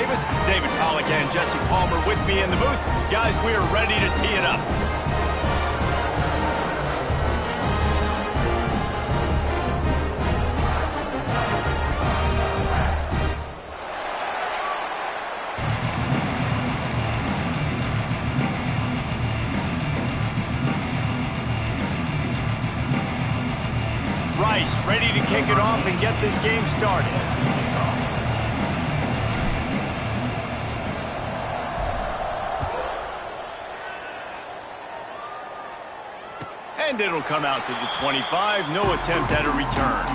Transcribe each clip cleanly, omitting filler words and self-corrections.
Davis, David Pollack, and Jesse Palmer with me in the booth. Guys, we are ready to tee it up. Rice ready to kick it off and get this game started. And it'll come out to the 25. No attempt at a return.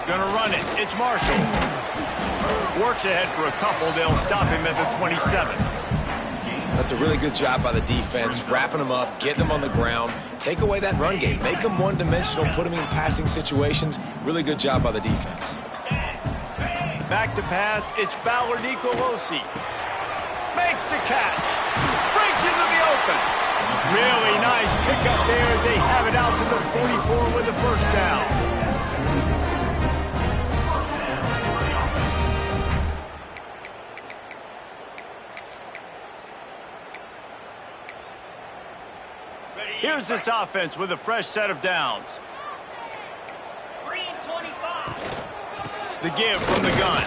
Gonna run it. It's Marshall. Works ahead for a couple. They'll stop him at the 27. That's a really good job by the defense, wrapping him up, getting him on the ground. Take away that run game. Make him one-dimensional, put him in passing situations. Really good job by the defense. Back to pass. It's Fowler Nicolosi. Makes the catch. Breaks into the open. Really nice pickup there as they have it out to the 44 with the first down. Here's this offense with a fresh set of downs. The give from the gun.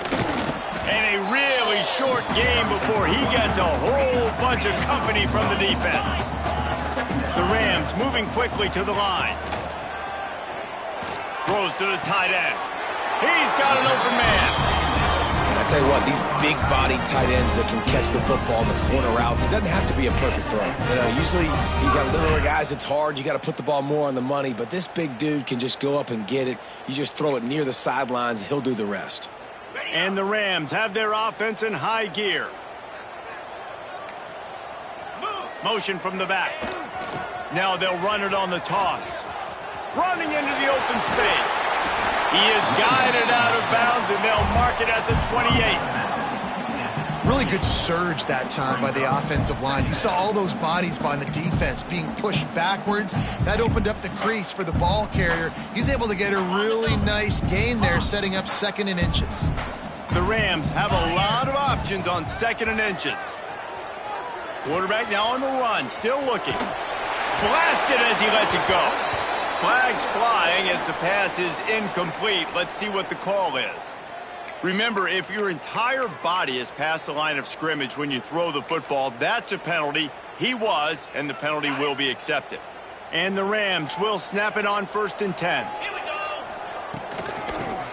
And a really short game before he gets a whole bunch of company from the defense. The Rams moving quickly to the line. Throws to the tight end. He's got an open man. I tell you what, these big-bodied tight ends that can catch the football in the corner routes, it doesn't have to be a perfect throw. You know, usually you got littler guys, it's hard. You got to put the ball more on the money, but this big dude can just go up and get it. You just throw it near the sidelines, he'll do the rest. And the Rams have their offense in high gear. Motion from the back. Now they'll run it on the toss. Running into the open space. He is guided out of bounds, and they'll mark it at the 28. Really good surge that time by the offensive line. You saw all those bodies by the defense being pushed backwards. That opened up the crease for the ball carrier. He's able to get a really nice gain there, setting up 2nd and inches. The Rams have a lot of options on 2nd and inches. Quarterback now on the run, still looking. Blasted as he lets it go. Flags flying as the pass is incomplete. Let's see what the call is. Remember, if your entire body is past the line of scrimmage when you throw the football, that's a penalty. He was, and the penalty will be accepted. And the Rams will snap it on 1st and 10.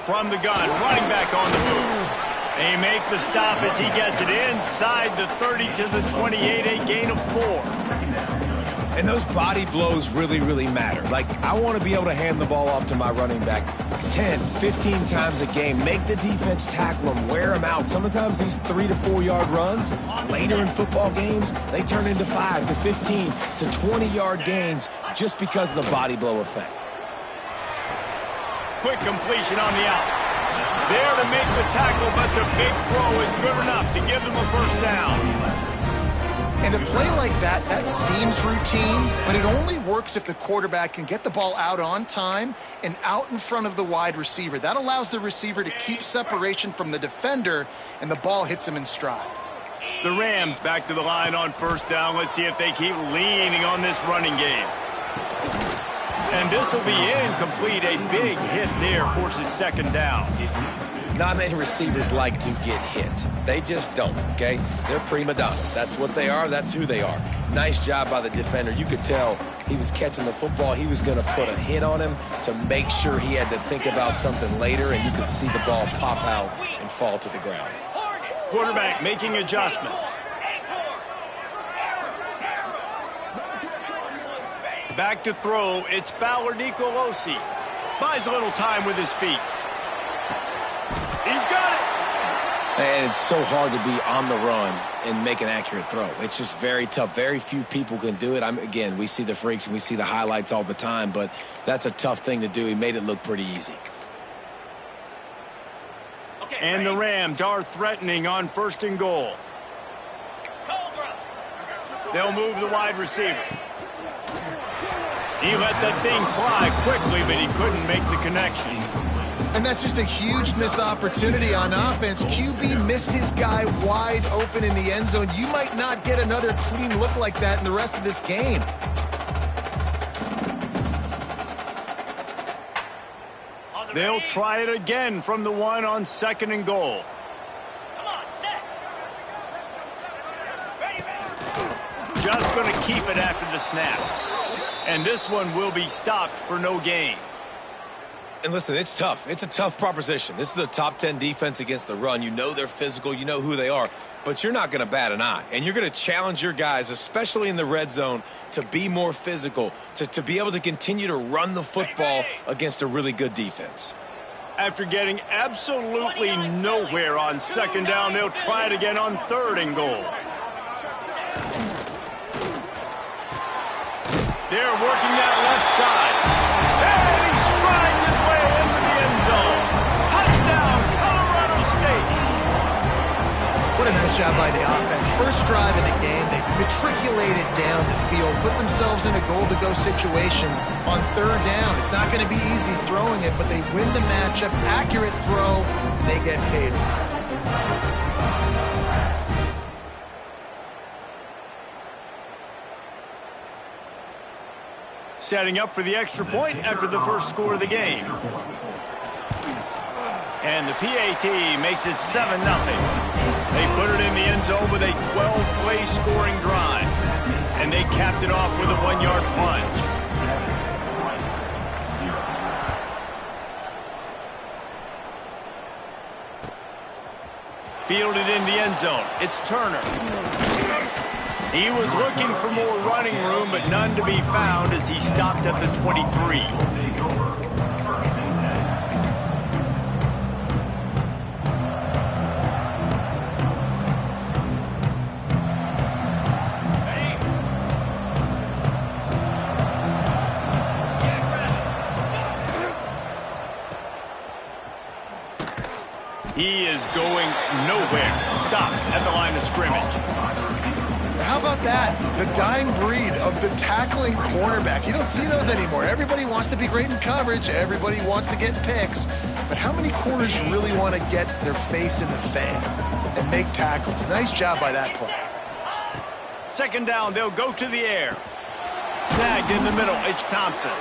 From the gun, running back on the move. They make the stop as he gets it inside the 30 to the 28, a gain of 4. And those body blows really, really matter. Like, I want to be able to hand the ball off to my running back 10, 15 times a game. Make the defense tackle them, wear them out. Sometimes these 3 to 4 yard runs, later in football games, they turn into 5 to 15 to 20-yard gains just because of the body blow effect. Quick completion on the out. There to make the tackle, but the big throw is good enough to give them a first down. And a play like that, that seems routine, but it only works if the quarterback can get the ball out on time and out in front of the wide receiver. That allows the receiver to keep separation from the defender, and the ball hits him in stride. The Rams back to the line on 1st down. Let's see if they keep leaning on this running game. And this will be incomplete. A big hit there forces 2nd down. Not many receivers like to get hit. They just don't, okay? They're prima donnas. That's what they are. That's who they are. Nice job by the defender. You could tell he was catching the football. He was going to put a hit on him to make sure he had to think about something later, and you could see the ball pop out and fall to the ground. Quarterback making adjustments. Back to throw. It's Fowler Nicolosi. Buys a little time with his feet. He's got it. And it's so hard to be on the run and make an accurate throw. It's just very tough. Very few people can do it. Again, we see the freaks and we see the highlights all the time, but that's a tough thing to do. He made it look pretty easy. And the Rams are threatening on 1st and goal. They'll move the wide receiver. He let that thing fly quickly, but he couldn't make the connection. And that's just a huge missed opportunity on offense. QB missed his guy wide open in the end zone. You might not get another clean look like that in the rest of this game. They'll try it again from the 1 on 2nd and goal. Come on, set. Ready. Just going to keep it after the snap. And this one will be stopped for no gain. And listen, it's tough. It's a tough proposition. This is a top 10 defense against the run. You know they're physical. You know who they are. But you're not going to bat an eye. And you're going to challenge your guys, especially in the red zone, to be more physical, to be able to continue to run the football against a really good defense. After getting absolutely nowhere on 2nd down, they'll try it again on 3rd and goal. They're working that left side. And he strides his way into the end zone. Touchdown, Colorado State. What a nice job by the offense. First drive of the game, they matriculated down the field, put themselves in a goal-to-go situation on 3rd down. It's not going to be easy throwing it, but they win the matchup. Accurate throw, they get paid. Setting up for the extra point after the first score of the game. And the PAT makes it 7-0. They put it in the end zone with a 12-play scoring drive. And they capped it off with a 1-yard plunge. Fielded in the end zone. It's Turner. He was looking for more running room, but none to be found as he stopped at the 23. He is going nowhere. Stopped at the line of scrimmage. How about that? The dying breed of the tackling cornerback. You don't see those anymore. Everybody wants to be great in coverage. Everybody wants to get picks. But how many corners really want to get their face in the fan and make tackles? Nice job by that play. 2nd down, they'll go to the air. Snagged in the middle, it's Thompson.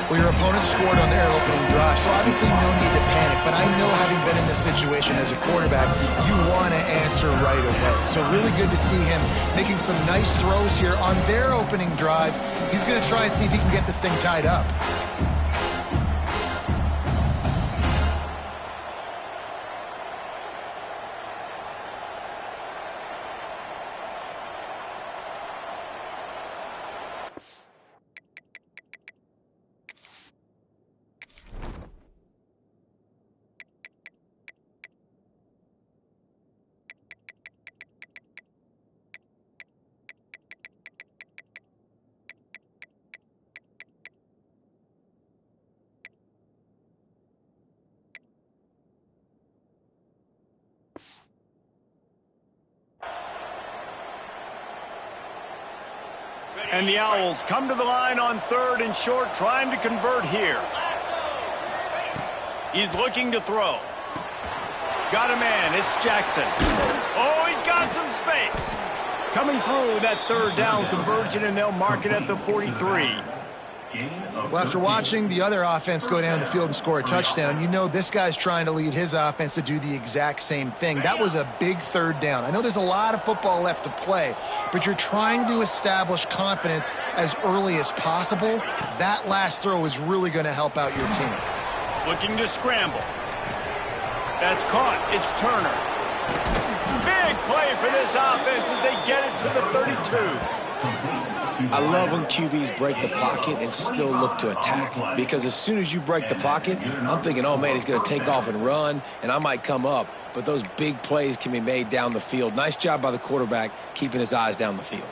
Well, your opponent scored on their opening drive, so obviously no need to panic. But I know, having been in this situation as a quarterback, you want to answer right away. So really good to see him making some nice throws here on their opening drive. He's going to try and see if he can get this thing tied up. And the Owls come to the line on 3rd and short, trying to convert here. He's looking to throw. Got a man, it's Jackson. Oh, he's got some space. Coming through that 3rd down conversion, and they'll mark it at the 43. Well, after watching the other offense go down the field and score a touchdown, you know this guy's trying to lead his offense to do the exact same thing. That was a big 3rd down. I know there's a lot of football left to play, but you're trying to establish confidence as early as possible. That last throw is really going to help out your team. Looking to scramble. That's caught. It's Turner. Big play for this offense as they get it to the 32. I love when QBs break the pocket and still look to attack, because as soon as you break the pocket, I'm thinking, oh, man, he's going to take off and run, and I might come up. But those big plays can be made down the field. Nice job by the quarterback keeping his eyes down the field.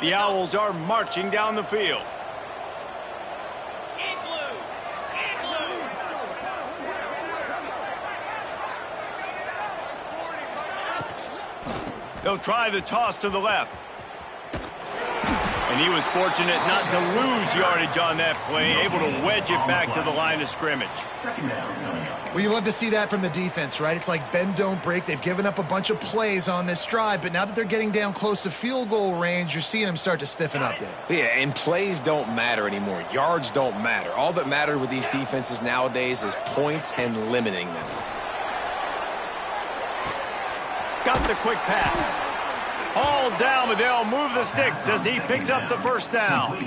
The Owls are marching down the field. They'll try the toss to the left. And he was fortunate not to lose yardage on that play, able to wedge it back to the line of scrimmage. Well, you love to see that from the defense, right? It's like bend, don't break. They've given up a bunch of plays on this drive, but now that they're getting down close to field goal range, you're seeing them start to stiffen up there. Yeah, and plays don't matter anymore. Yards don't matter. All that matters with these defenses nowadays is points and limiting them. Got the quick pass. All down, but they'll move the sticks as he picks up the first down.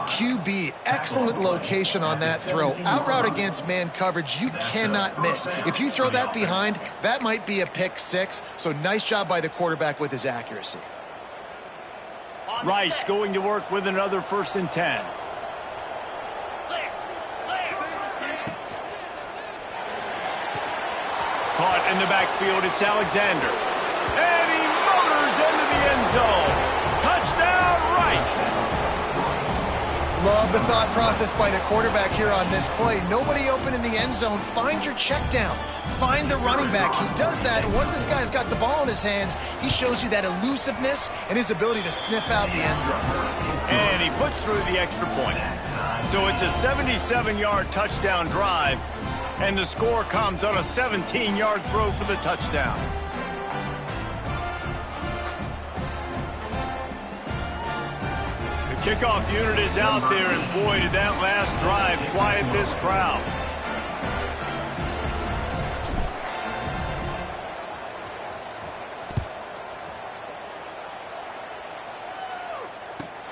QB, excellent location on that throw. Out route against man coverage, you cannot miss. If you throw that behind, that might be a pick six. So nice job by the quarterback with his accuracy. Rice going to work with another 1st and 10. Caught in the backfield, it's Alexander. And he motors into the end zone. Touchdown, Rice. Love the thought process by the quarterback here on this play. Nobody open in the end zone. Find your check down. Find the running back. He does that, and once this guy's got the ball in his hands, he shows you that elusiveness and his ability to sniff out the end zone. And he puts through the extra point. So it's a 77-yard touchdown drive, and the score comes on a 17-yard throw for the touchdown. The kickoff unit is out there, and boy, did that last drive quiet this crowd.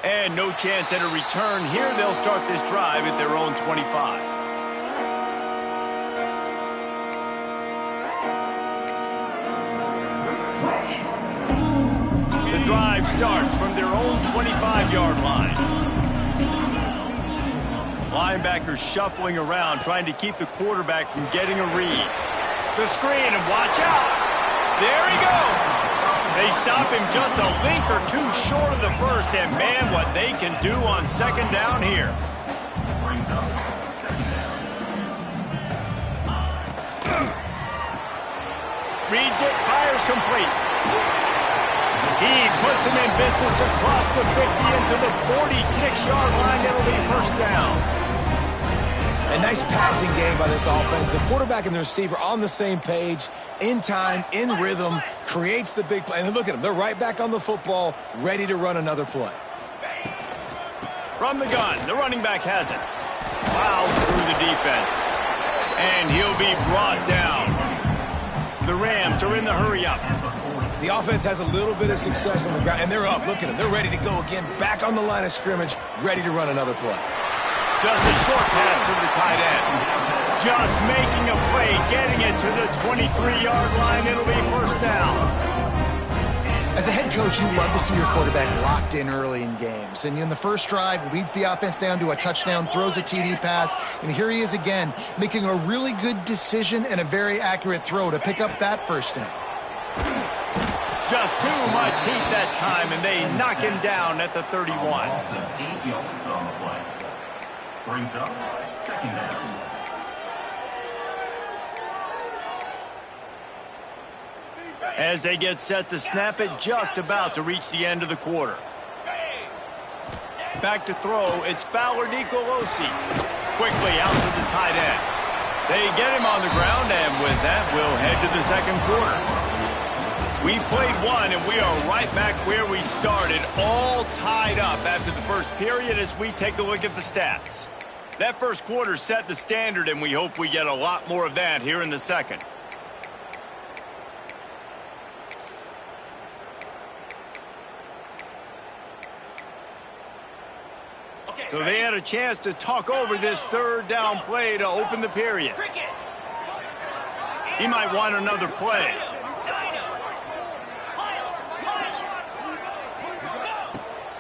And no chance at a return here. They'll start this drive at their own 25. The drive starts from their own 25-yard line. Linebackers shuffling around, trying to keep the quarterback from getting a read. The screen, and watch out. There he goes. They stop him just a link or two short of the first, and man, what they can do on 2nd down here. Reads it, fires complete. He puts him in business across the 50 into the 46-yard line. It'll be 1st down. A nice passing game by this offense. The quarterback and the receiver on the same page, in time, in rhythm, creates the big play. And look at them. They're right back on the football, ready to run another play. From the gun, the running back has it. Plows through the defense. And he'll be brought down. The Rams are in the hurry-up. The offense has a little bit of success on the ground, and they're up. Look at them. They're ready to go again, back on the line of scrimmage, ready to run another play. Just a short pass to the tight end. Just making a play, getting it to the 23-yard line. It'll be 1st down. As a head coach, you love to see your quarterback locked in early in games. And in the first drive, leads the offense down to a touchdown, throws a TD pass, and here he is again, making a really good decision and a very accurate throw to pick up that 1st down. Just too much heat that time, and they knock him down at the 31. 8 yards on the play. Brings up 2nd down. As they get set to snap it, just about to reach the end of the quarter. Back to throw, it's Fowler Nicolosi. Quickly out to the tight end. They get him on the ground, and with that, we'll head to the 2nd quarter. We played one, and we are right back where we started, all tied up after the first period as we take a look at the stats. That first quarter set the standard, and we hope we get a lot more of that here in the 2nd. So they had a chance to talk over this 3rd down play to open the period. He might want another play.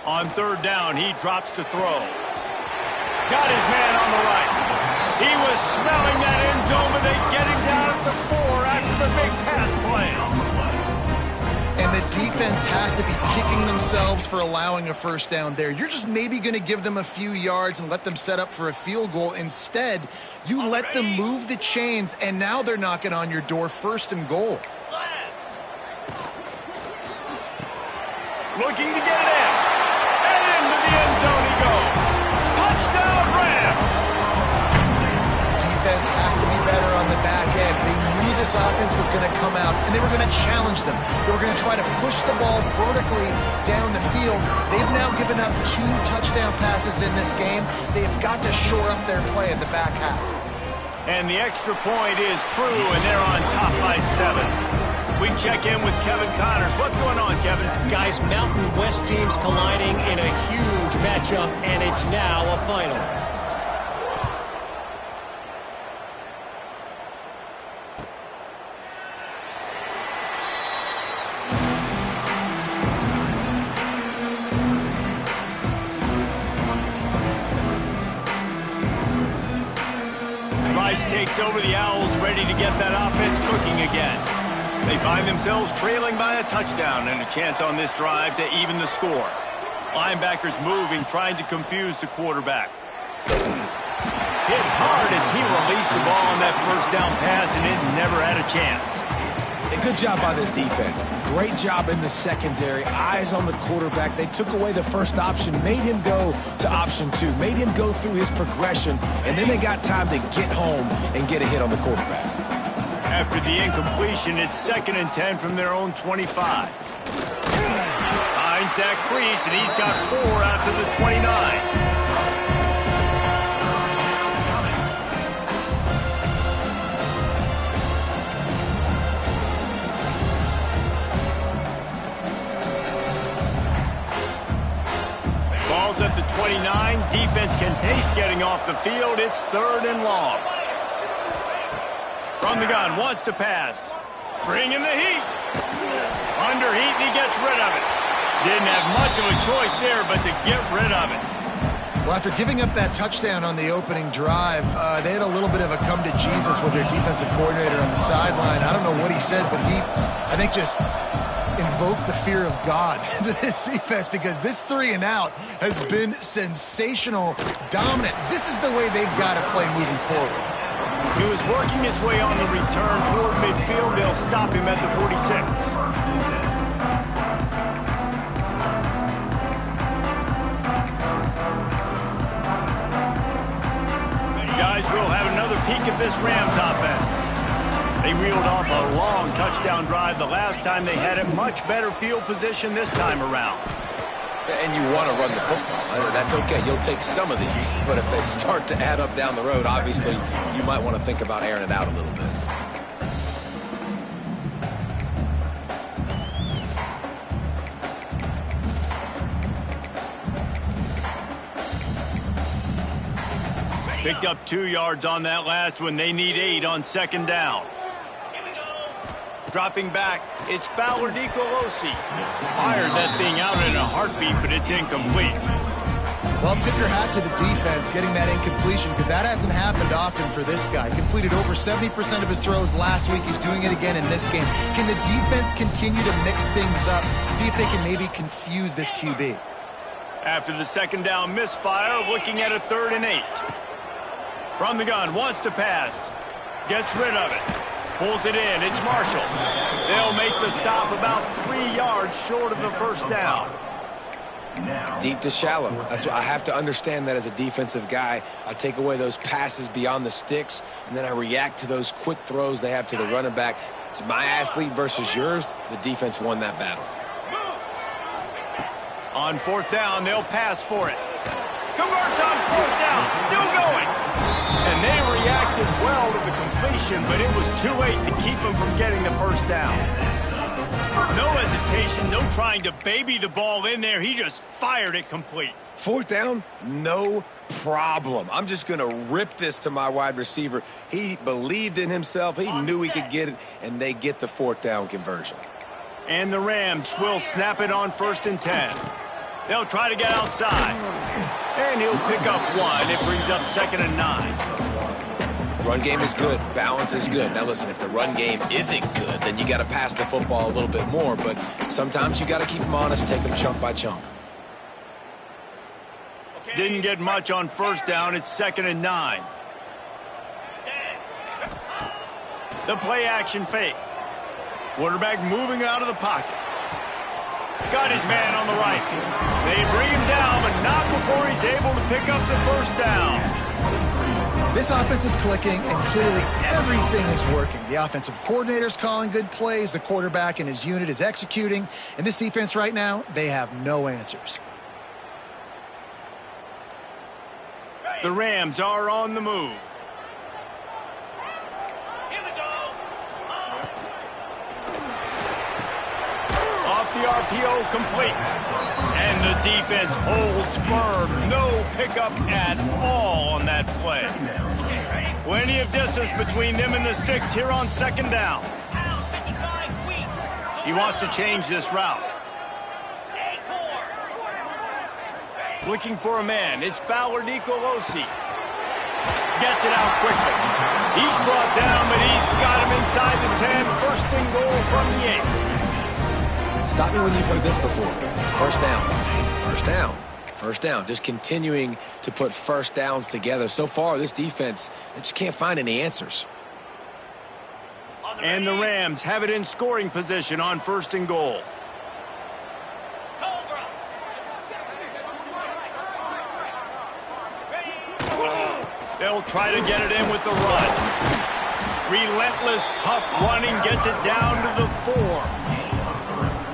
On third down, he drops to throw. Got his man on the right. He was smelling that end zone, but they get him down at the 4 after the big pass play. And the defense has to be kicking themselves for allowing a first down there. You're just maybe going to give them a few yards and let them set up for a field goal. Instead, you let them move the chains, and now they're knocking on your door, 1st and goal. Looking to get it in. And into the end zone he goes. Touchdown, Rams! Defense has to be better on the back end. They knew this offense was going to come out, and they were going to challenge them. They were going to try to push the ball vertically down the field. They've now given up 2 touchdown passes in this game. They have got to shore up their play in the back half. And the extra point is true, and they're on top by 7. We check in with Kevin Connors. What's going on, Kevin? Guys, Mountain West teams colliding in a huge matchup, and it's now a final. Rice takes over. The Owls ready to get that offense cooking again. They find themselves trailing by a touchdown and a chance on this drive to even the score. Linebackers moving, trying to confuse the quarterback. Hit hard as he released the ball on that first down pass, and it never had a chance. A good job by this defense. Great job in the secondary. Eyes on the quarterback. They took away the first option, made him go to option 2, made him go through his progression, and then they got time to get home and get a hit on the quarterback. After the incompletion, it's 2nd and 10 from their own 25. Finds that crease, and he's got 4 out to the 29. Ball's at the 29. Defense can taste getting off the field. It's 3rd and long. From the gun, wants to pass. Bring in the heat. Under heat, and he gets rid of it. Didn't have much of a choice there, but to get rid of it. Well, after giving up that touchdown on the opening drive, they had a little bit of a come to Jesus with their defensive coordinator on the sideline. I don't know what he said, but he, I think, just invoked the fear of God into this defense, because this 3 and out has been sensational, dominant. This is the way they've got to play moving forward. He was working his way on the return toward midfield. They'll stop him at the 46. Guys, we'll have another peek at this Rams offense. They reeled off a long touchdown drive the last time they had a much better field position this time around. And you want to run the football. That's okay. You'll take some of these. But if they start to add up down the road, obviously, you might want to think about airing it out a little bit. Picked up 2 yards on that last one. They need 8 on 2nd down. Dropping back, it's Fowler Nicolosi. Fired that thing out in a heartbeat, but it's incomplete. Well, tip your hat to the defense getting that incompletion, because that hasn't happened often for this guy. He completed over 70% of his throws last week. He's doing it again in this game. Can the defense continue to mix things up, see if they can maybe confuse this QB? After the 2nd down misfire, looking at a 3rd and 8. From the gun, wants to pass. Gets rid of it. Pulls it in. It's Marshall. They'll make the stop about 3 yards short of the first down. Deep to shallow. That's what I have to understand. That as a defensive guy, I take away those passes beyond the sticks, and then I react to those quick throws they have to the running back. It's my athlete versus yours. The defense won that battle. On 4th down, they'll pass for it. Converts on 4th down. Still going. And they reacted well to the completion, but it was too late to keep them from getting the first down. No hesitation, no trying to baby the ball in there. He just fired it complete. Fourth down, no problem. I'm just going to rip this to my wide receiver. He believed in himself. He knew he could get it, and they get the fourth down conversion. And the Rams will snap it on 1st and 10. They'll try to get outside. And he'll pick up one. It brings up 2nd and 9. Run game is good. Balance is good. Now, listen, if the run game isn't good, then you got to pass the football a little bit more. But sometimes you got to keep them honest, take them chunk by chunk. Didn't get much on 1st down. It's 2nd and 9. The play action fake. Quarterback moving out of the pocket. Got his man on the right. They bring him down, but not before he's able to pick up the 1st down. This offense is clicking, and clearly everything is working. The offensive coordinator's calling good plays. The quarterback and his unit is executing. And this defense right now, they have no answers. The Rams are on the move. Off the RPO, complete. And the defense holds firm. No pickup at all on that play. Plenty of distance between them and the sticks here on 2nd down. He wants to change this route. Looking for a man. It's Fowler Nicolosi. Gets it out quickly. He's brought down, but he's got him inside the 10. 1st and goal from the 8. Stop me when you've heard this before. 1st down. 1st down. 1st down. Just continuing to put 1st downs together. So far, this defense, they just can't find any answers. And the Rams have it in scoring position on 1st and goal. They'll try to get it in with the run. Relentless, tough running gets it down to the 4.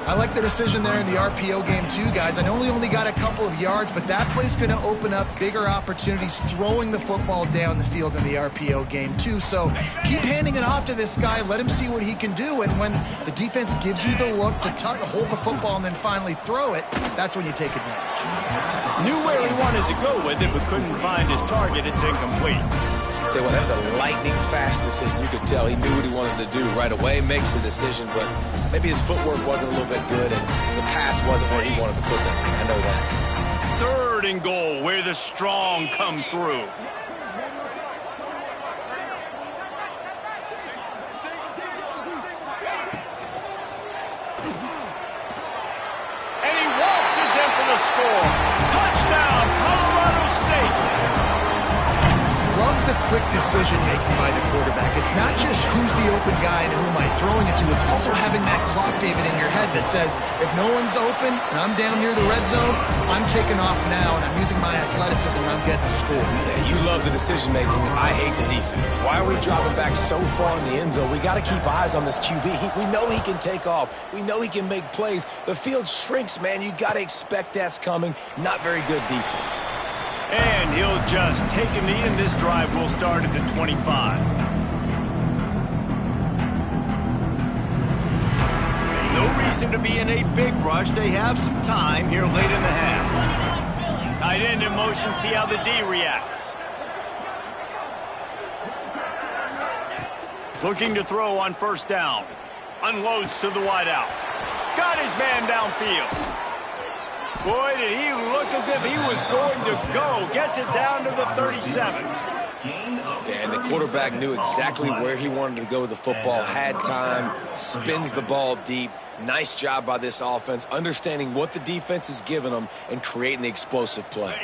I like the decision there in the RPO game too, guys. I know he only got a couple of yards, but that play's going to open up bigger opportunities throwing the football down the field in the RPO game too. So keep handing it off to this guy. Let him see what he can do. And when the defense gives you the look to hold the football and then finally throw it, that's when you take advantage. Knew where he wanted to go with it, but couldn't find his target. It's incomplete. Tell you what, that was a lightning-fast decision. You could tell he knew what he wanted to do right away. Makes the decision, but maybe his footwork wasn't a little bit good, and the pass wasn't where he wanted to put that thing. I know that. 3rd and goal, where the strong come through. And he waltzes in for the score. Touchdown, Colorado State. Love the quick decision-making by the quarterback. It's not just who's the open guy and who am I throwing it to. It's also having that clock, David, in your head that says, if no one's open and I'm down near the red zone, I'm taking off now and I'm using my athleticism and I'm getting a score. Yeah, you love the decision-making. I hate the defense. Why are we dropping back so far in the end zone? We got to keep eyes on this QB. We know he can take off. We know he can make plays. The field shrinks, man. You got to expect that's coming. Not very good defense. And he'll just take a knee, and this drive will start at the 25. No reason to be in a big rush. They have some time here late in the half. Tight end in motion, see how the D reacts. Looking to throw on 1st down. Unloads to the wideout. Got his man downfield. Boy, did he look as if he was going to go. Gets it down to the 37. Yeah, and the quarterback knew exactly where he wanted to go with the football, had time, spins the ball deep. Nice job by this offense, understanding what the defense is giving them and creating the explosive play.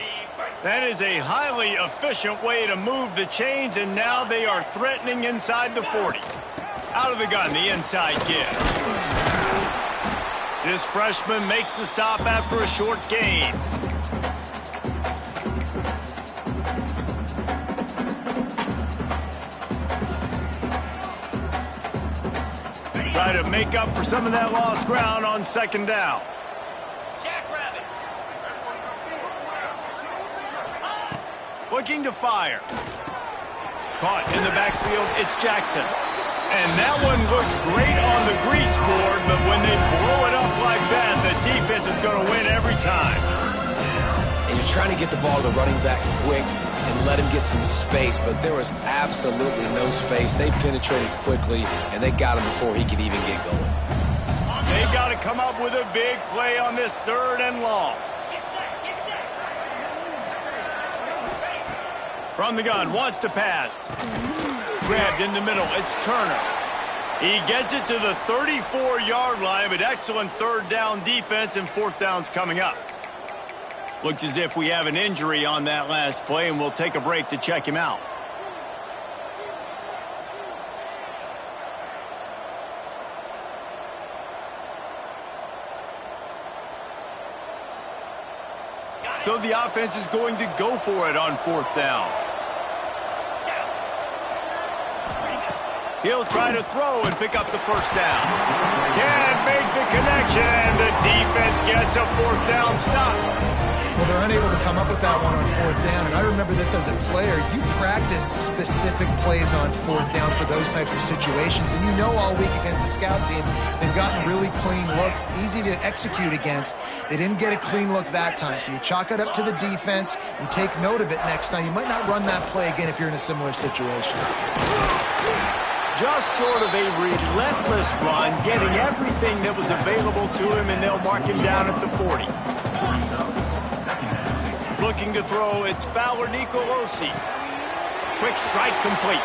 That is a highly efficient way to move the chains, and now they are threatening inside the 40. Out of the gun, the inside give. This freshman makes the stop after a short gain. Try to make up for some of that lost ground on 2nd down. Looking to fire. Caught in the backfield, it's Jackson. And that one looked great on the grease board, but when they blow it up like that, the defense is going to win every time. And you You're trying to get the ball to the running back quick and let him get some space, but there was absolutely no space. They penetrated quickly, and they got him before he could even get going. They got to come up with a big play on this 3rd and long. From the gun, wants to pass. Grabbed in the middle, it's Turner. He gets it to the 34-yard line, but excellent 3rd down defense, and 4th down's coming up. Looks as if we have an injury on that last play, and we'll take a break to check him out. So the offense is going to go for it on 4th down. He'll try to throw and pick up the 1st down. Can't make the connection, and the defense gets a 4th down stop. Well, they're unable to come up with that one on 4th down, and I remember this as a player. You practice specific plays on 4th down for those types of situations, and you know all week against the scout team, they've gotten really clean looks, easy to execute against. They didn't get a clean look that time, so you chalk it up to the defense and take note of it next time. You might not run that play again if you're in a similar situation. Just sort of a relentless run, getting everything that was available to him, and they'll mark him down at the 40. Looking to throw, it's Fowler Nicolosi. Quick strike complete.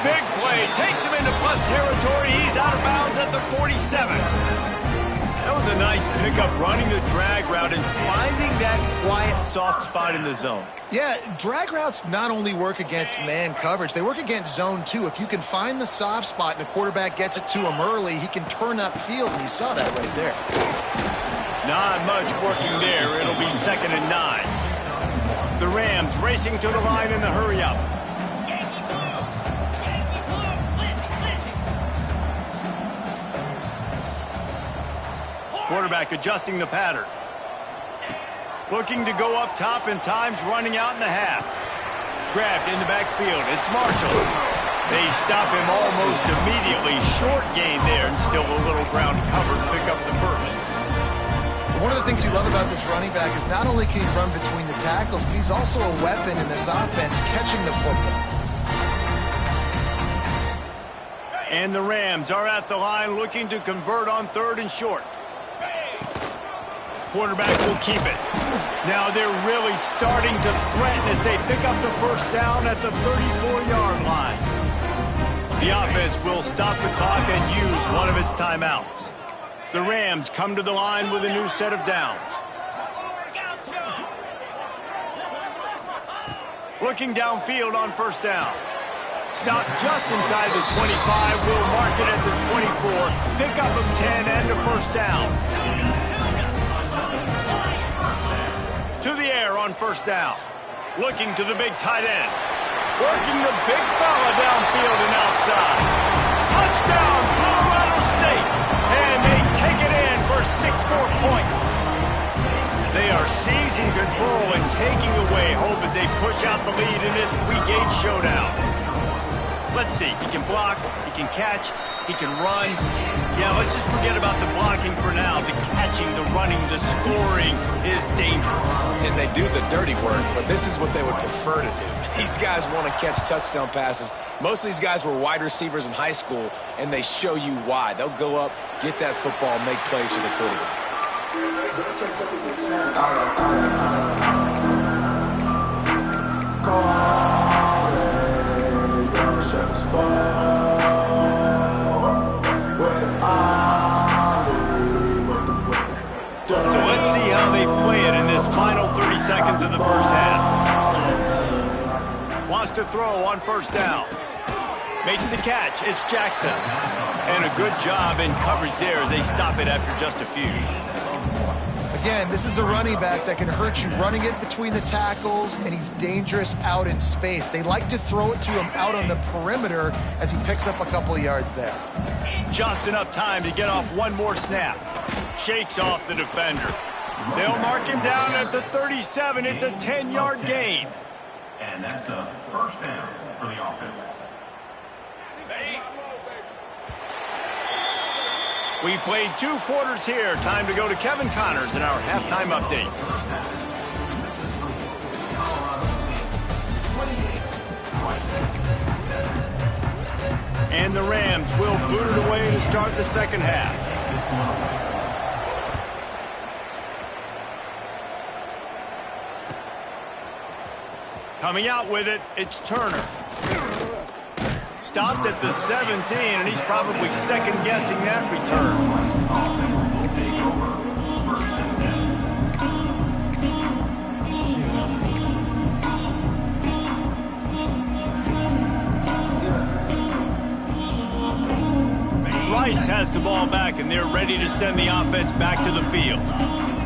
Big play, takes him into plus territory. He's out of bounds at the 47. That was a nice pickup, running the drag route and finding that quiet, soft spot in the zone. Yeah, drag routes not only work against man coverage, they work against zone too. If you can find the soft spot and the quarterback gets it to him early, he can turn upfield, and you saw that right there. Not much working there. It'll be 2nd and 9. The Rams racing to the line in the hurry-up. Quarterback adjusting the pattern. Looking to go up top, and time's running out in the half. Grabbed in the backfield. It's Marshall. They stop him almost immediately. Short gain there, and still a little ground covered to pick up the 1st. One of the things you love about this running back is not only can he run between the tackles, but he's also a weapon in this offense, catching the football. And the Rams are at the line looking to convert on 3rd and short. Quarterback will keep it. Now they're really starting to threaten as they pick up the 1st down at the 34-yard line. The offense will stop the clock and use one of its timeouts. The Rams come to the line with a new set of downs. Looking downfield on 1st down. Stop just inside the 25. We'll mark it at the 24. Pick up of 10 and a 1st down. To the air on 1st down. Looking to the big tight end. Working the big fella downfield and outside. Touchdown, Colorado State. And they take it in for 6 more points. They are seizing control and taking away hope as they push out the lead in this Week 8 showdown. Let's see. He can block, he can catch, he can run. Yeah, let's just forget about the blocking for now. The catching, the running, the scoring is dangerous. And they do the dirty work, but this is what they would prefer to do. These guys want to catch touchdown passes. Most of these guys were wide receivers in high school, and they show you why. They'll go up, get that football, make plays for the quarterback. So let's see how they play it in this final 30 seconds of the first half. Wants to throw on 1st down. Makes the catch. It's Jackson. And a good job in coverage there as they stop it after just a few. Again, this is a running back that can hurt you running it between the tackles, and he's dangerous out in space. They like to throw it to him out on the perimeter as he picks up a couple of yards there. Just enough time to get off one more snap. Shakes off the defender. They'll mark him down at the 37. It's a 10-yard gain. And that's a 1st down for the offense. We've played 2 quarters here. Time to go to Kevin Connors in our halftime update. And the Rams will boot it away to start the second half. Coming out with it, it's Turner. Stopped at the 17, and he's probably second-guessing that return. Rice has the ball back, and they're ready to send the offense back to the field.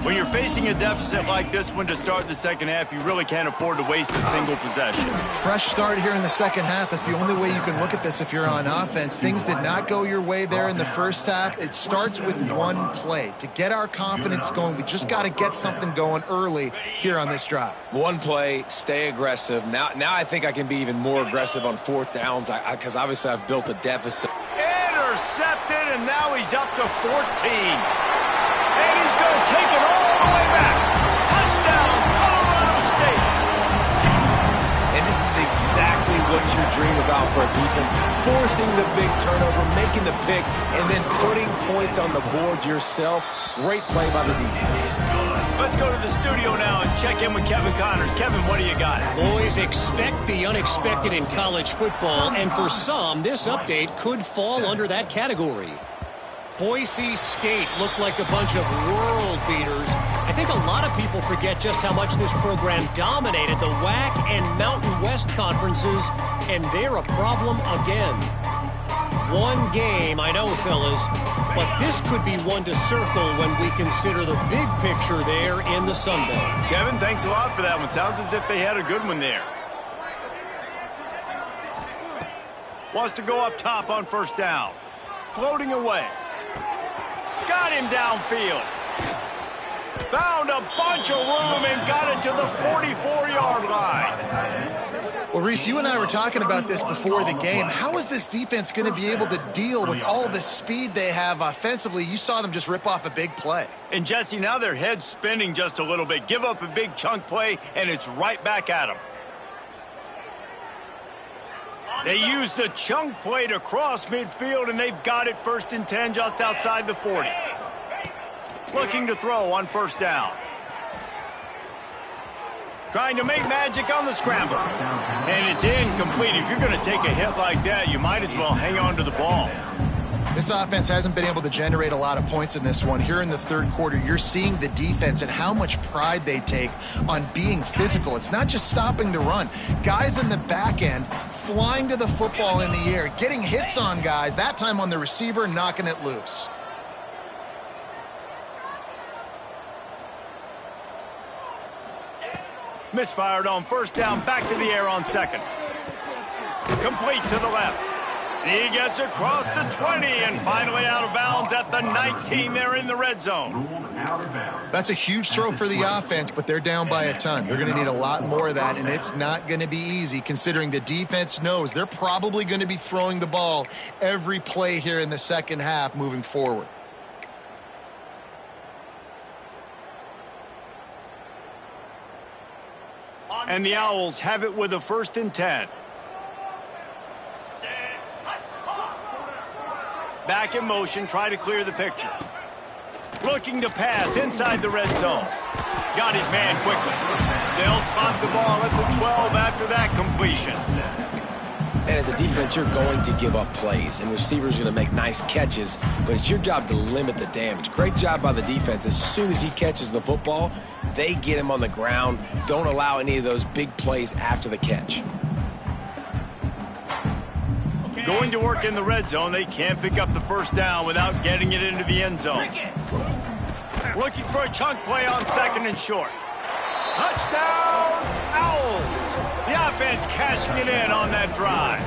When you're facing a deficit like this one to start the second half, you really can't afford to waste a single possession. Fresh start here in the second half. That's the only way you can look at this if you're on offense. Things did not go your way there in the first half. It starts with one play. To get our confidence going, we just got to get something going early here on this drive. One play, stay aggressive. Now I think I can be even more aggressive on fourth downs because obviously I've built a deficit. Intercepted, and now he's up to 14. And he's going to take it all the way back. Touchdown, Colorado State. And this is exactly what you dream about for a defense. Forcing the big turnover, making the pick, and then putting points on the board yourself. Great play by the defense. Let's go to the studio now and check in with Kevin Connors. Kevin, what do you got? Boys, expect the unexpected in college football, and for some, this update could fall under that category. Boise State looked like a bunch of world beaters. I think a lot of people forget just how much this program dominated the WAC and Mountain West conferences, and they're a problem again. One game, I know, fellas, but this could be one to circle when we consider the big picture there in the Sun Belt. Kevin, thanks a lot for that one. Sounds as if they had a good one there. Wants to go up top on first down. Floating away. Got him downfield. Found a bunch of room and got it to the 44-yard line. Well, Reese, you and I were talking about this before the game. How is this defense going to be able to deal with all the speed they have offensively? You saw them just rip off a big play. And, Jesse, now their head's spinning just a little bit. Give up a big chunk play, and it's right back at them. They used the chunk play to cross midfield, and they've got it 1st and 10 just outside the 40. Looking to throw on first down. Trying to make magic on the scramble. And it's incomplete. If you're going to take a hit like that, you might as well hang on to the ball. This offense hasn't been able to generate a lot of points in this one. Here in the third quarter, you're seeing the defense and how much pride they take on being physical. It's not just stopping the run. Guys in the back end flying to the football in the air, getting hits on guys, that time on the receiver, knocking it loose. Misfired on first down, back to the air on second. Complete to the left. He gets across the 20 and finally out of bounds at the 19. They're in the red zone. That's a huge throw for the offense, but they're down by a ton. They're going to need a lot more of that, and it's not going to be easy considering the defense knows they're probably going to be throwing the ball every play here in the second half moving forward. And the Owls have it with a 1st and 10. Back in motion, try to clear the picture. Looking to pass inside the red zone. Got his man quickly. They'll spot the ball at the 12 after that completion. And as a defense, you're going to give up plays, and receivers are going to make nice catches, but it's your job to limit the damage. Great job by the defense. As soon as he catches the football, they get him on the ground. Don't allow any of those big plays after the catch. Going to work in the red zone. They can't pick up the first down without getting it into the end zone. Looking for a chunk play on 2nd and short. Touchdown, Owls. The offense cashing it in on that drive.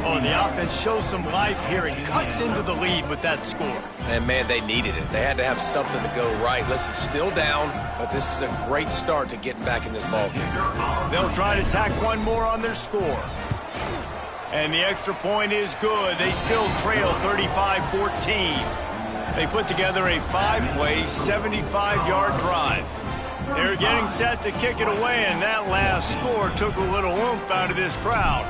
Oh, the offense shows some life here and cuts into the lead with that score. And, man, they needed it. They had to have something to go right. Listen, still down, but this is a great start to getting back in this ballgame. They'll try to tack one more on their score. And the extra point is good. They still trail 35-14. They put together a 5-play, 75-yard drive. They're getting set to kick it away, and that last score took a little oomph out of this crowd.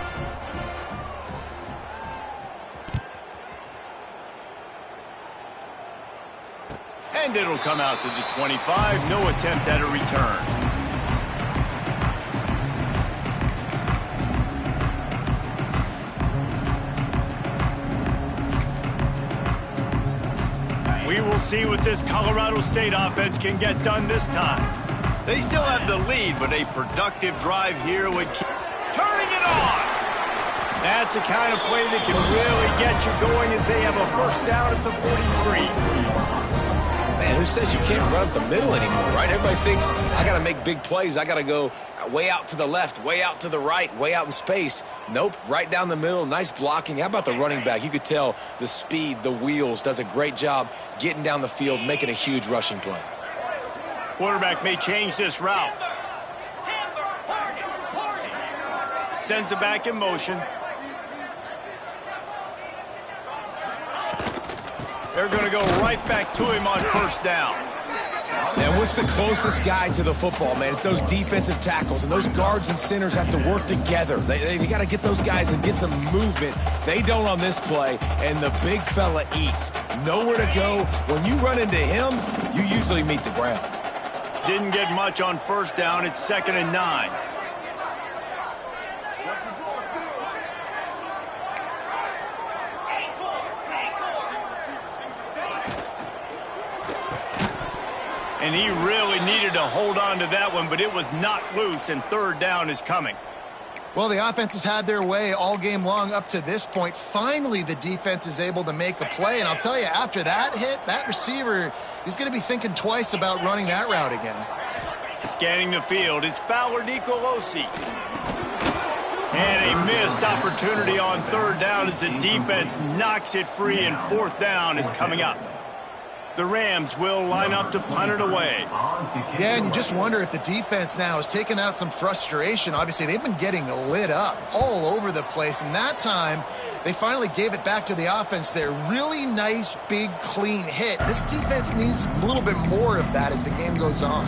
And it'll come out to the 25. No attempt at a return. We will see what this Colorado State offense can get done this time. They still have the lead, but a productive drive here would keep turning it on. That's the kind of play that can really get you going as they have a first down at the 43. Man, who says you can't run up the middle anymore, right? Everybody thinks, I got to make big plays. I got to go way out to the left, way out to the right, way out in space. Nope, right down the middle. Nice blocking. How about the running back? You could tell the speed, the wheels, does a great job getting down the field, making a huge rushing play. Quarterback may change this route. Sends it back in motion. They're going to go right back to him on first down. And what's the closest guy to the football, man? It's those defensive tackles, and those guards and centers have to work together. They got to get those guys and get some movement. They don't on this play, and the big fella eats. Nowhere to go. When you run into him, you usually meet the ground. Didn't get much on first down. It's 2nd and 9. And he really needed to hold on to that one, but it was not loose, and 3rd down is coming. Well, the offense has had their way all game long up to this point. Finally, the defense is able to make a play, and I'll tell you, after that hit, that receiver is going to be thinking twice about running that route again. Scanning the field, it's Fowler Nicolosi. And a missed opportunity on 3rd down as the defense knocks it free, and 4th down is coming up. The Rams will line up to punt it away. Yeah, and you just wonder if the defense now is taking out some frustration. Obviously, they've been getting lit up all over the place, and that time they finally gave it back to the offense there. Really nice, big, clean hit. This defense needs a little bit more of that as the game goes on.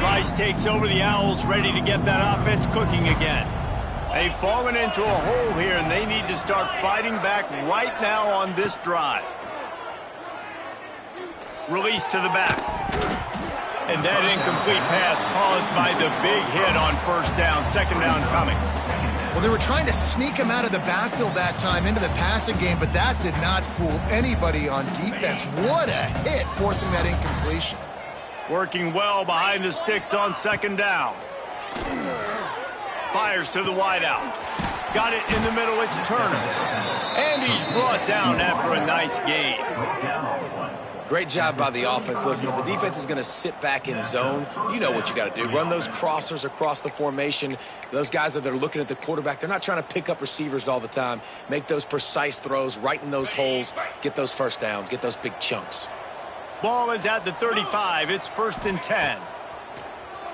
Rice takes over the Owls, ready to get that offense cooking again. They've fallen into a hole here, and they need to start fighting back right now on this drive. Release to the back. And that incomplete pass caused by the big hit on 1st down. 2nd down coming. Well, they were trying to sneak him out of the backfield that time into the passing game, but that did not fool anybody on defense. What a hit, forcing that incompletion. Working well behind the sticks on 2nd down. Fires to the wideout. Got it in the middle, it's Turner. And he's brought down after a nice gain. Great job by the offense. Listen, if the defense is going to sit back in zone, you know what you got to do. Run those crossers across the formation. Those guys that are looking at the quarterback, they're not trying to pick up receivers all the time. Make those precise throws right in those holes. Get those first downs. Get those big chunks. Ball is at the 35. It's 1st and 10.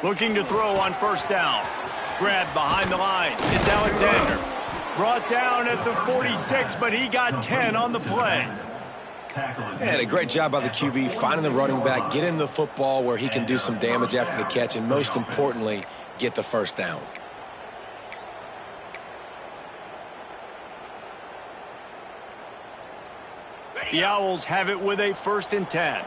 Looking to throw on 1st down. Grab behind the line. It's Alexander. Brought down at the 46, but he got 10 on the play. And a great job by the QB finding the running back, get him the football where he can do some damage after the catch, and most importantly, get the 1st down. The Owls have it with a 1st and 10.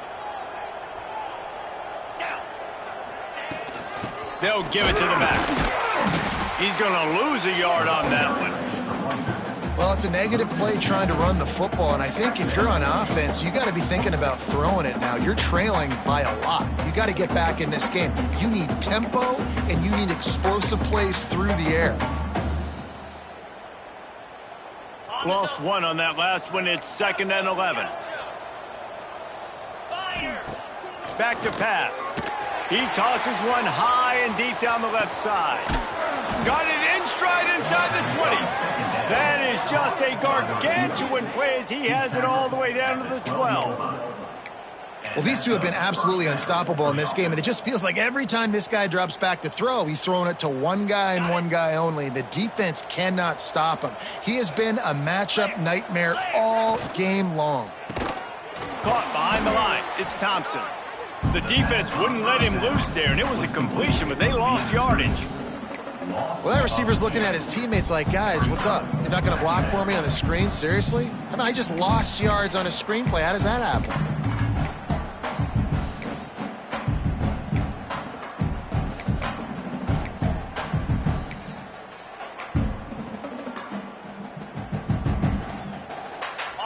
They'll give it to the back. He's going to lose a yard on that one. Well, it's a negative play trying to run the football, and I think if you're on offense, you got to be thinking about throwing it now. You're trailing by a lot. You got to get back in this game. You need tempo, and you need explosive plays through the air. Lost one on that last one. It's 2nd and 11. Back to pass. He tosses one high and deep down the left side. Got it in stride inside the 20. That is just a gargantuan play as he has it all the way down to the 12. Well, these two have been absolutely unstoppable in this game, and it just feels like every time this guy drops back to throw, he's throwing it to one guy and one guy only. The defense cannot stop him. He has been a matchup nightmare all game long. Caught behind the line. It's Thompson. The defense wouldn't let him loose there, and it was a completion, but they lost yardage. Well, that receiver's looking at his teammates like, guys, what's up? You're not going to block for me on the screen? Seriously? I mean, I just lost yards on a screenplay. How does that happen?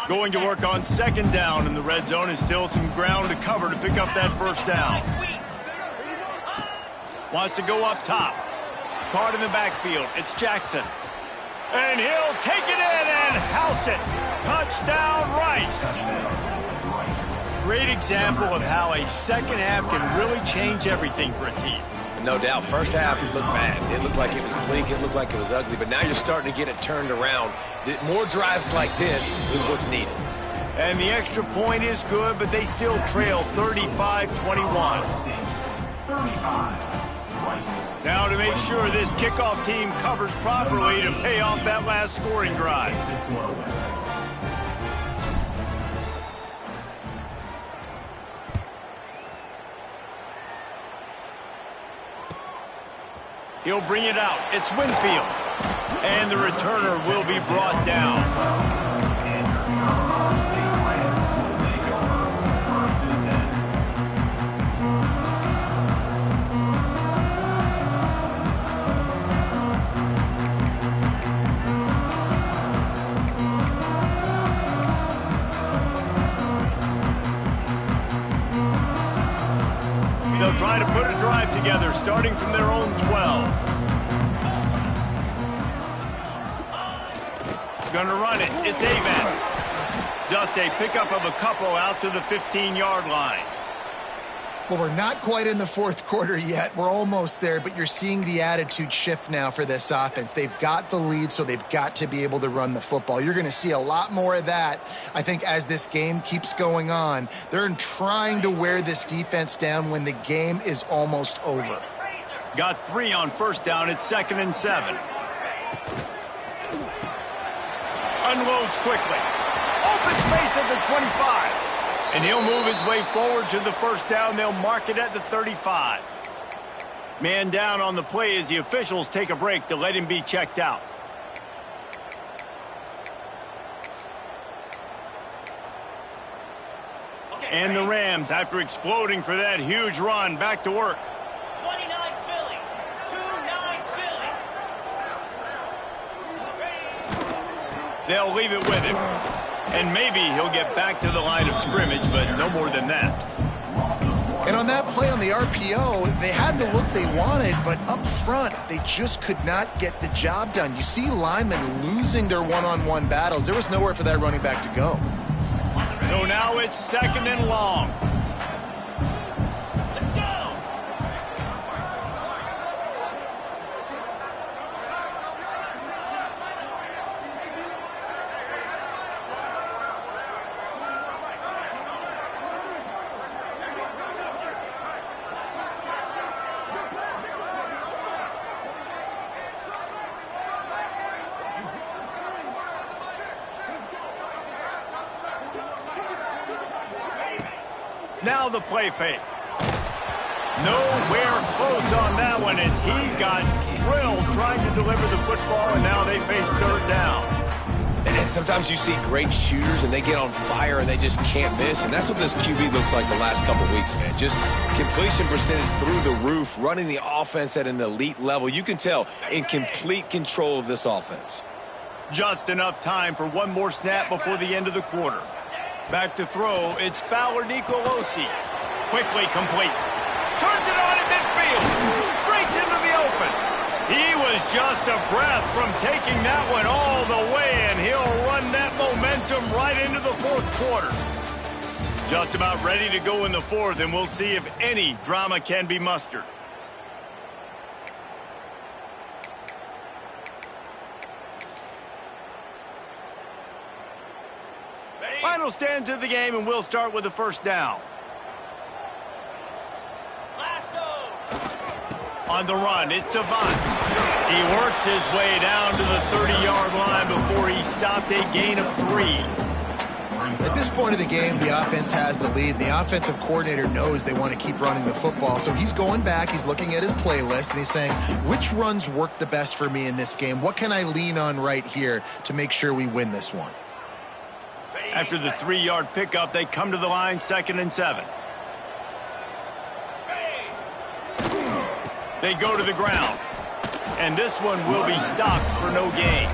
Going to work on second down in the red zone, and still some ground to cover to pick up that first down. Wants to go up top. Card in the backfield. It's Jackson. And he'll take it in and house it. Touchdown, Rice. Great example of how a second half can really change everything for a team. No doubt. First half, it looked bad. It looked like it was bleak. It looked like it was ugly. But now you're starting to get it turned around. More drives like this is what's needed. And the extra point is good, but they still trail 35-21. 35. Now to make sure this kickoff team covers properly to pay off that last scoring drive. He'll bring it out. It's Winfield. And the returner will be brought down. They'll try to put a drive together, starting from their own 12. Gonna run it. It's Avent. Just a pickup of a couple out to the 15-yard line. Well, we're not quite in the fourth quarter yet. We're almost there, but you're seeing the attitude shift now for this offense. They've got the lead, so they've got to be able to run the football. You're going to see a lot more of that, I think, as this game keeps going on. They're trying to wear this defense down when the game is almost over. Got 3 on first down. It's 2nd and 7. Unloads quickly. Open space at the 25. And he'll move his way forward to the first down. They'll mark it at the 35. Man down on the play as the officials take a break to let him be checked out. And the Rams, after exploding for that huge run, back to work. 29 Philly. 2-9 Philly. They'll leave it with him. And maybe he'll get back to the line of scrimmage, but no more than that. And on that play on the RPO, they had the look they wanted, but up front, they just could not get the job done. You see linemen losing their one-on-one battles. There was nowhere for that running back to go. So now it's 2nd and long. Let's go. Now the play fake. Nowhere close on that one as he got drilled trying to deliver the football, and now they face 3rd down. And sometimes you see great shooters, and they get on fire, and they just can't miss. And that's what this QB looks like the last couple weeks, man. Just completion percentage through the roof, running the offense at an elite level. You can tell in complete control of this offense. Just enough time for one more snap before the end of the quarter. Back to throw, it's Fowler Nicolosi. Quickly complete. Turns it on in midfield. Breaks into the open. He was just a breath from taking that one all the way, and he'll run that momentum right into the fourth quarter. Just about ready to go in the fourth, and we'll see if any drama can be mustered. Final stands of the game, and we'll start with the first down. On the run, it's Avant. He works his way down to the 30-yard line before he stopped a gain of 3. At this point of the game, the offense has the lead. The offensive coordinator knows they want to keep running the football. So he's going back, he's looking at his playlist, and he's saying, which runs work the best for me in this game? What can I lean on right here to make sure we win this one? After the 3-yard pickup, they come to the line, 2nd and 7. They go to the ground. And this one will be stopped for no gain.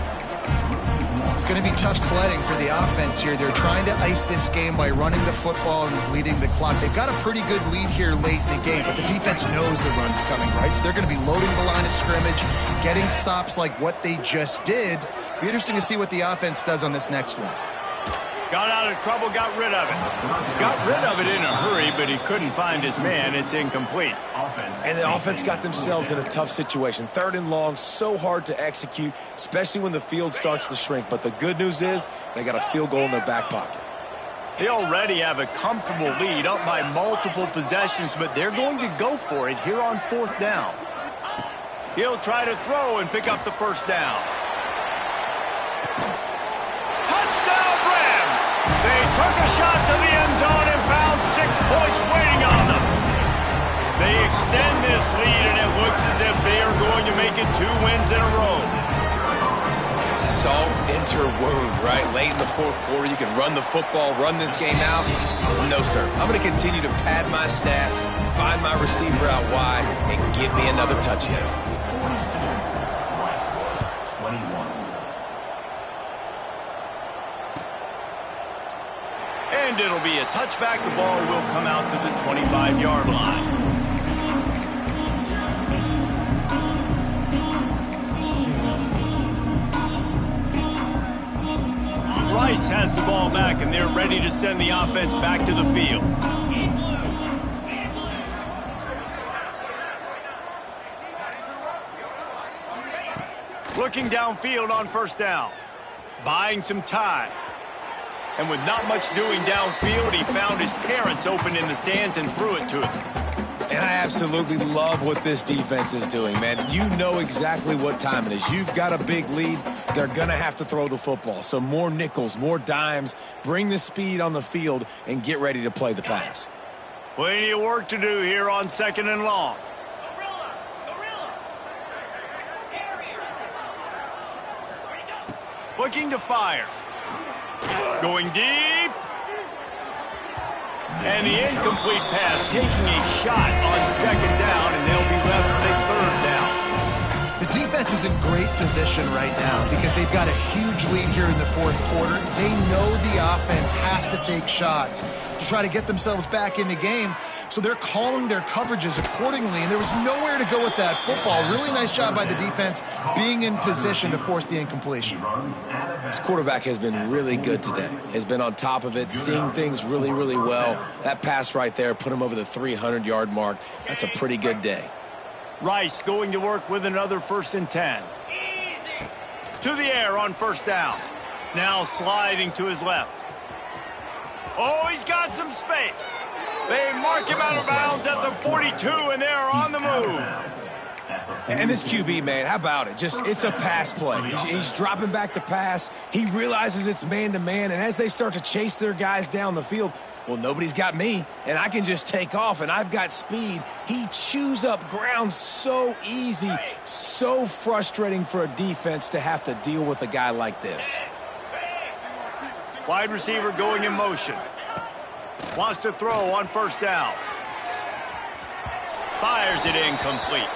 It's going to be tough sledding for the offense here. They're trying to ice this game by running the football and leading the clock. They've got a pretty good lead here late in the game, but the defense knows the run's coming, right? So they're going to be loading the line of scrimmage, getting stops like what they just did. Be interesting to see what the offense does on this next one. Got out of trouble, got rid of it. Got rid of it in a hurry, but he couldn't find his man. It's incomplete. And the offense got themselves in a tough situation. 3rd and long, so hard to execute, especially when the field starts to shrink. But the good news is they got a field goal in their back pocket. They already have a comfortable lead, up by multiple possessions, but they're going to go for it here on 4th down. He'll try to throw and pick up the 1st down. They took a shot to the end zone and found 6 points waiting on them. They extend this lead, and it looks as if they are going to make it 2 wins in a row. Salt into wound, right? Late in the 4th quarter, you can run the football, run this game out. No, sir. I'm going to continue to pad my stats, find my receiver out wide, and give me another touchdown. And it'll be a touchback. The ball will come out to the 25-yard line. Rice has the ball back, and they're ready to send the offense back to the field. Looking downfield on 1st down. Buying some time. And with not much doing downfield, he found his parents open in the stands and threw it to him. And I absolutely love what this defense is doing, man. You know exactly what time it is. You've got a big lead. They're going to have to throw the football. So more nickels, more dimes, bring the speed on the field, and get ready to play the pass. Plenty of work to do here on 2nd and long. Looking to fire. Going deep. And the incomplete pass taking a shot on 2nd down, and they'll be left with a 3rd down. The defense is in great position right now because they've got a huge lead here in the 4th quarter. They know the offense has to take shots to try to get themselves back in the game. So they're calling their coverages accordingly, and there was nowhere to go with that football. Really nice job by the defense being in position to force the incompletion. This quarterback has been really good today. Has been on top of it, seeing things really, really well. That pass right there put him over the 300-yard mark. That's a pretty good day. Rice going to work with another 1st and 10. To the air on 1st down. Now sliding to his left. Oh, he's got some space. They mark him out of bounds at the 42, and they are on the move. And this QB, man, how about it? It's a pass play. He's dropping back to pass. He realizes it's man-to-man, and as they start to chase their guys down the field, well, nobody's got me, and I can just take off, and I've got speed. He chews up ground so easy, so frustrating for a defense to have to deal with a guy like this. Wide receiver going in motion. Wants to throw on 1st down. Fires it incomplete.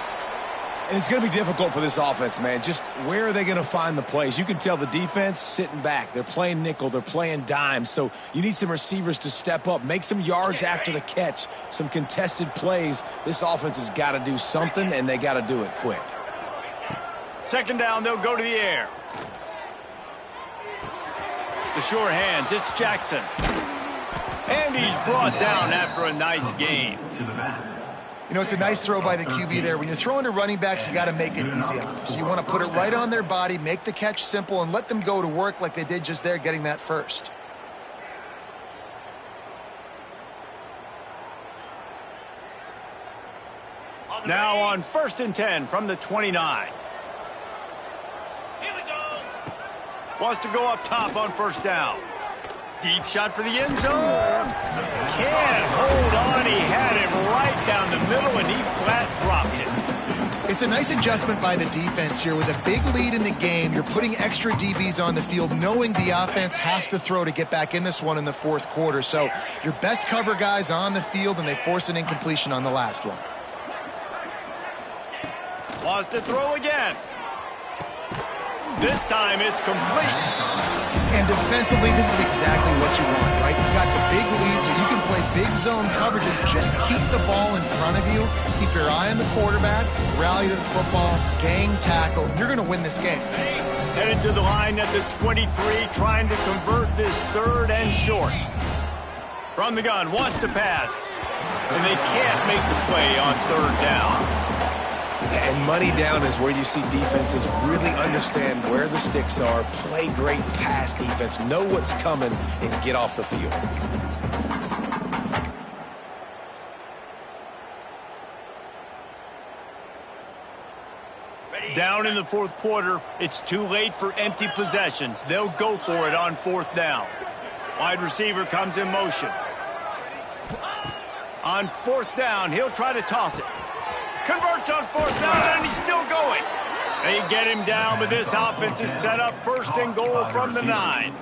And it's going to be difficult for this offense, man. Just where are they going to find the plays? You can tell the defense sitting back. They're playing nickel. They're playing dime. So you need some receivers to step up, make some yards after the catch, some contested plays. This offense has got to do something, and they got to do it quick. 2nd down, they'll go to the air. The sure hands, it's Jackson. And he's brought down after a nice gain. You know, it's a nice throw by the QB there. When you're throwing to running backs, you got to make it easy. So you want to put it right on their body, make the catch simple, and let them go to work like they did just there, getting that first. Now on 1st and 10 from the 29. Here we go. Wants to go up top on 1st down. Deep shot for the end zone. Can't hold on. He had it right down the middle, and he flat dropped it. It's a nice adjustment by the defense here. With a big lead in the game, you're putting extra DBs on the field, knowing the offense has to throw to get back in this one in the 4th quarter. So your best cover guys on the field, and they force an incompletion on the last one. Wants to throw again. This time it's complete. And defensively, this is exactly what you want, right? You got the big lead, so you can play big zone coverages. Just keep the ball in front of you. Keep your eye on the quarterback. Rally to the football. Gang tackle. You're going to win this game. Headed to the line at the 23, trying to convert this 3rd and short. From the gun, wants to pass. And they can't make the play on 3rd down. And money down is where you see defenses really understand where the sticks are, play great pass defense, know what's coming, and get off the field. Down in the 4th quarter, it's too late for empty possessions. They'll go for it on 4th down. Wide receiver comes in motion. On 4th down, he'll try to toss it. Converts on 4th down, and he's still going. They get him down, but this offense is set up 1st and goal from the 9.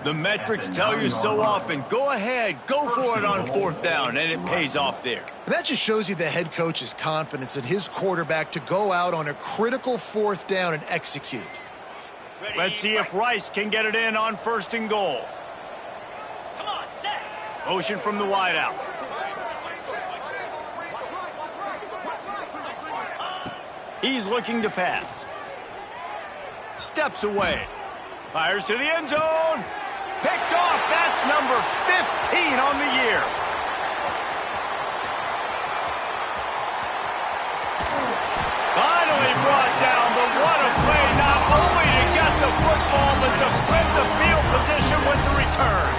The metrics tell you so often, go ahead, go for it on 4th down, and it pays off there. And that just shows you the head coach's confidence in his quarterback to go out on a critical 4th down and execute. Let's see if Rice can get it in on 1st and goal. Come on, set. Motion from the wideout. He's looking to pass. Steps away. Fires to the end zone. Picked off. That's number 15 on the year. Finally brought down, but what a play. Not only to get the football, but to flip the field position with the return.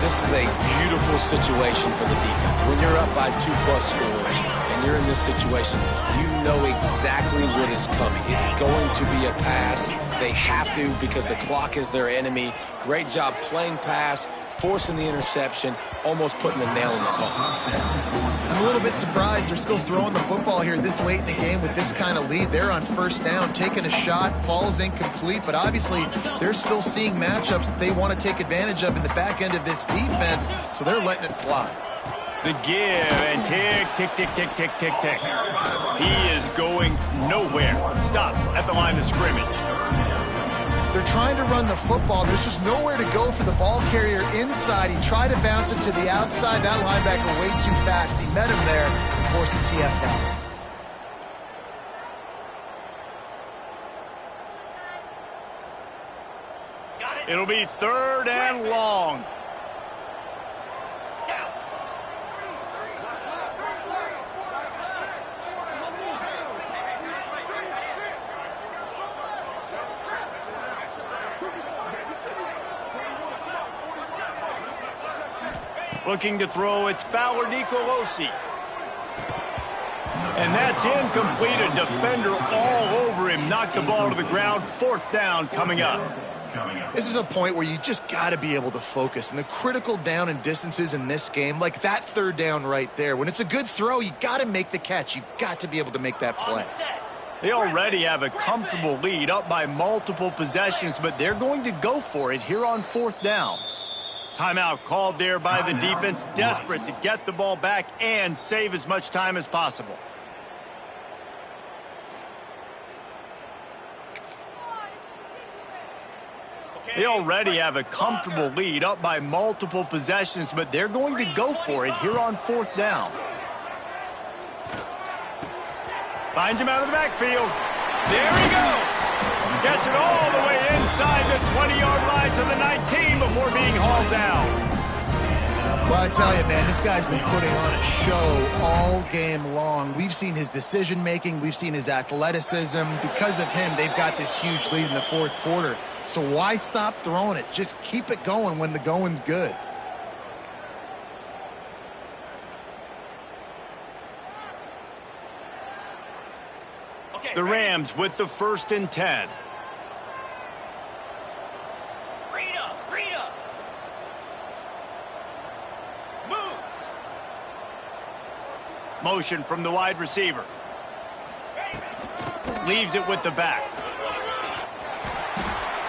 This is a beautiful situation for the defense. When you're up by 2+ scores and you're in this situation, you know exactly what is coming. It's going to be a pass. They have to because the clock is their enemy. Great job playing pass, forcing the interception, almost putting the nail in the coffin. I'm a little bit surprised they're still throwing the football here this late in the game with this kind of lead. They're on 1st down, taking a shot, falls incomplete, but obviously they're still seeing matchups that they want to take advantage of in the back end of this defense, so they're letting it fly. The give and tick, tick, tick, tick, tick, tick, tick. He is going nowhere. Stop at the line of scrimmage. They're trying to run the football. There's just nowhere to go for the ball carrier inside. He tried to bounce it to the outside. That linebacker way too fast. He met him there and forced the TFL. It'll be 3rd and long. Looking to throw, it's Fowler Nicolosi. And that's incomplete. A defender all over him. Knocked the ball to the ground. 4th down coming up. This is a point where you just got to be able to focus. And the critical down and distances in this game, like that 3rd down right there, when it's a good throw, you got to make the catch. You've got to be able to make that play. They already have a comfortable lead, up by multiple possessions, but they're going to go for it here on 4th down. Timeout called there by the defense, desperate to get the ball back and save as much time as possible. They already have a comfortable lead, up by multiple possessions, but they're going to go for it here on 4th down. Finds him out of the backfield. There he goes. Gets it all the way inside the 20-yard line to the 19 before being hauled down. Well, I tell you, man, this guy's been putting on a show all game long. We've seen his decision-making. We've seen his athleticism. Because of him, they've got this huge lead in the 4th quarter. So why stop throwing it? Just keep it going when the going's good. The Rams with the 1st and 10. Rita. Moves. Motion from the wide receiver. Leaves it with the back.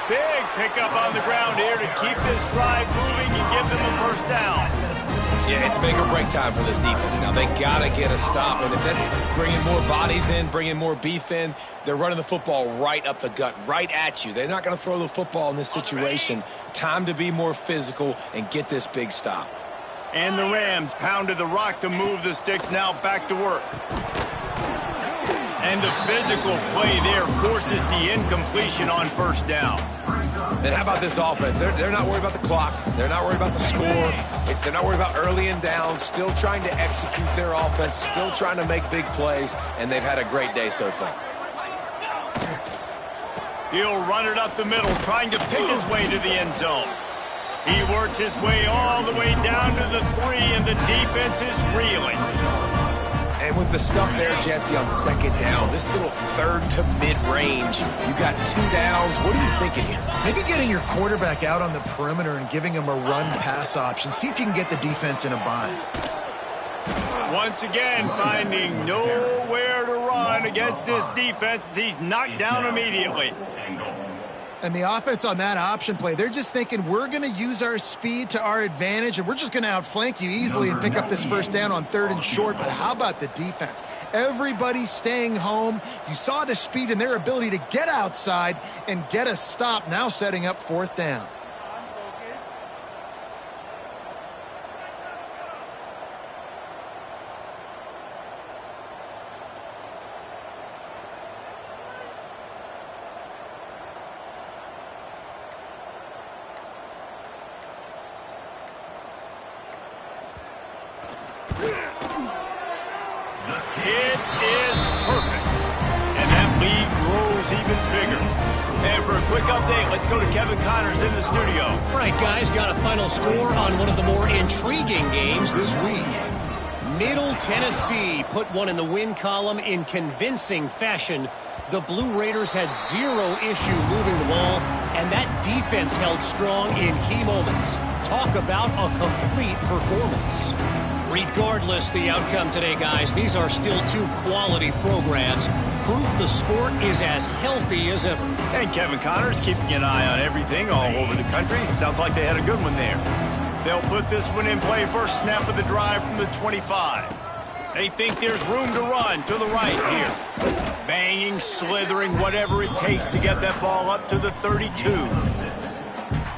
Big pickup on the ground here to keep this drive moving and give them a 1st down. Yeah, it's make or break time for this defense. Now, they got to get a stop, and if that's bringing more bodies in, bringing more beef in, they're running the football right up the gut, right at you. They're not going to throw the football in this situation. Time to be more physical and get this big stop. And the Rams pounded the rock to move the sticks, now back to work. And the physical play there forces the incompletion on 1st down. And how about this offense? They're not worried about the clock. They're not worried about the score. They're not worried about early and down. Still trying to execute their offense. Still trying to make big plays. And they've had a great day so far. He'll run it up the middle, trying to pick his way to the end zone. He works his way all the way down to the 3, and the defense is reeling. And with the stuff there, Jesse, on 2nd down, this little 3rd to mid-range, you got 2 downs. What are you thinking here? Maybe getting your quarterback out on the perimeter and giving him a run-pass option. See if you can get the defense in a bind. Once again, finding nowhere to run against this defense. He's knocked down immediately. And the offense on that option play, they're just thinking we're going to use our speed to our advantage, and we're just going to outflank you easily and pick up this 1st down on 3rd and short. But how about the defense? Everybody's staying home. You saw the speed and their ability to get outside and get a stop, now setting up 4th down. It is perfect. And that lead grows even bigger. And for a quick update, let's go to Kevin Connors in the studio. All right, guys, got a final score on one of the more intriguing games this week. Middle Tennessee put one in the win column in convincing fashion. The Blue Raiders had 0 issue moving the ball, and that defense held strong in key moments. Talk about a complete performance. Regardless the outcome today, guys, these are still 2 quality programs. Proof the sport is as healthy as ever. And Kevin Connors keeping an eye on everything all over the country. Sounds like they had a good one there. They'll put this one in play, 1st snap of the drive from the 25. They think there's room to run to the right here. Banging, slithering, whatever it takes to get that ball up to the 32.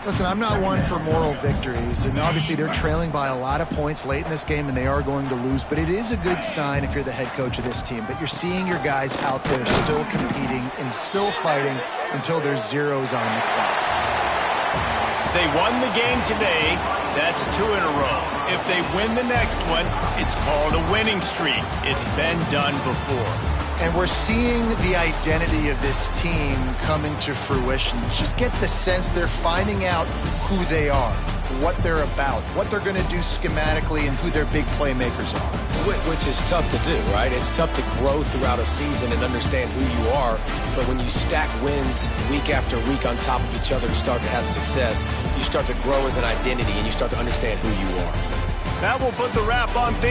Listen, I'm not one for moral victories, and obviously they're trailing by a lot of points late in this game, and they are going to lose, but it is a good sign if you're the head coach of this team that you're seeing your guys out there still competing and still fighting until there's zeros on the clock. They won the game today. That's 2 in a row. If they win the next one, it's called a winning streak. It's been done before. And we're seeing the identity of this team coming to fruition. Just get the sense they're finding out who they are, what they're about, what they're going to do schematically, and who their big playmakers are. Which is tough to do, right? It's tough to grow throughout a season and understand who you are. But when you stack wins week after week on top of each other and start to have success, you start to grow as an identity and you start to understand who you are. That will put the wrap on things.